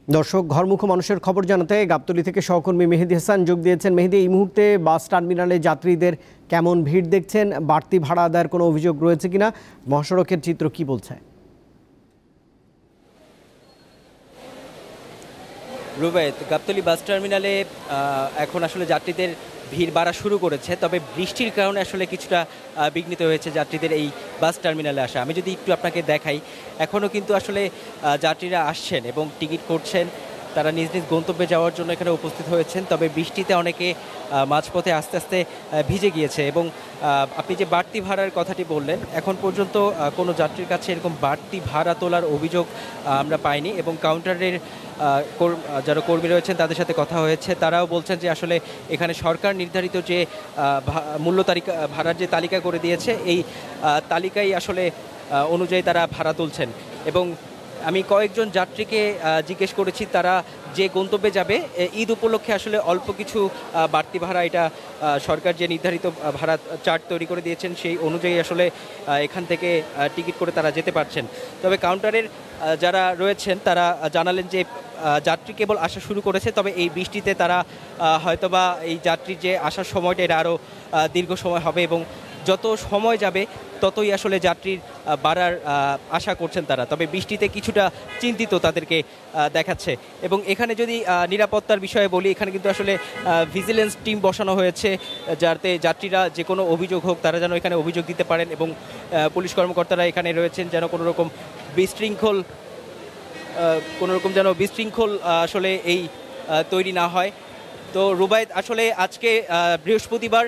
দর্শক, ঘরমুখো মানুষের খবর জানাতে গাবতলী থেকে সহকর্মী মেহেদী হাসান যোগ দিয়েছেন। মেহেদী, এই মুহূর্তে বাস টার্মিনালে যাত্রীদের কেমন ভিড় দেখছেন? বাড়তি ভাড়া আদায়ের কোনো অভিযোগ রয়েছে কিনা? মহাসড়কের চিত্র কি বলছে? রুবায়েত, গাবতলী বাস টার্মিনালে এখন আসলে যাত্রীদের ভিড় বাড়া শুরু করেছে, তবে বৃষ্টির কারণে আসলে কিছুটা বিঘ্নিত হয়েছে যাত্রীদের এই বাস টার্মিনালে আসা। আমি যদি একটু আপনাকে দেখাই, এখনও কিন্তু আসলে যাত্রীরা আসছেন এবং টিকিট করছেন, তারা নিজ নিজ গন্তব্যে যাওয়ার জন্য এখানে উপস্থিত হয়েছেন। তবে বৃষ্টিতে অনেকে মাঝপথে আস্তে আস্তে ভিজে গিয়েছে এবং আপনি যে বাড়তি ভাড়ার কথাটি বললেন, এখন পর্যন্ত কোনো যাত্রীর কাছে এরকম বাড়তি ভাড়া তোলার অভিযোগ আমরা পাইনি এবং কাউন্টারের যারা কর্মী রয়েছেন তাদের সাথে কথা হয়েছে, তারাও বলছেন যে আসলে এখানে সরকার নির্ধারিত যে মূল্য তালিকা ভাড়ার যে তালিকা করে দিয়েছে, এই তালিকাই আসলে অনুযায়ী তারা ভাড়া তুলছেন। এবং আমি কয়েকজন যাত্রীকে জিজ্ঞেস করেছি, তারা যে গন্তব্যে যাবে ঈদ উপলক্ষে আসলে অল্প কিছু বাড়তি ভাড়া, এটা সরকার যে নির্ধারিত ভাড়া চার্ট তৈরি করে দিয়েছেন সেই অনুযায়ী আসলে এখান থেকে টিকিট করে তারা যেতে পারছেন। তবে কাউন্টারের যারা রয়েছেন তারা জানালেন যে যাত্রী কেবল আসা শুরু করেছে, তবে এই বৃষ্টিতে তারা হয়তোবা এই যাত্রীর যে আসার সময়টা এটা আরও দীর্ঘ সময় হবে এবং যত সময় যাবে ততই আসলে যাত্রীর বাড়ার আশা করছেন তারা। তবে বৃষ্টিতে কিছুটা চিন্তিত তাদেরকে দেখাচ্ছে। এবং এখানে যদি নিরাপত্তার বিষয়ে বলি, এখানে কিন্তু আসলে ভিজিলেন্স টিম বসানো হয়েছে, যাতে যাত্রীরা যে কোনো অভিযোগ হোক তারা যেন এখানে অভিযোগ দিতে পারেন এবং পুলিশ কর্মকর্তারা এখানে রয়েছেন যেন কোনো রকম বিশৃঙ্খল আসলে এই তৈরি না হয়। তো রুবায়েত, আসলে আজকে বৃহস্পতিবার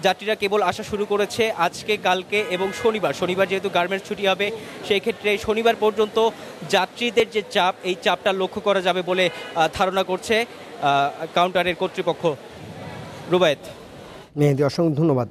যাত্রীরা কেবল আসা শুরু করেছে, আজকে কালকে এবং শনিবার যেহেতু গার্মেন্টস ছুটি হবে, সেই ক্ষেত্রে শনিবার পর্যন্ত যাত্রীদের যে চাপ, এই চাপটা লক্ষ্য করা যাবে বলে ধারণা করছে কাউন্টারের কর্তৃপক্ষ। রুবায়েত। মেহেদী, অসংখ্য ধন্যবাদ।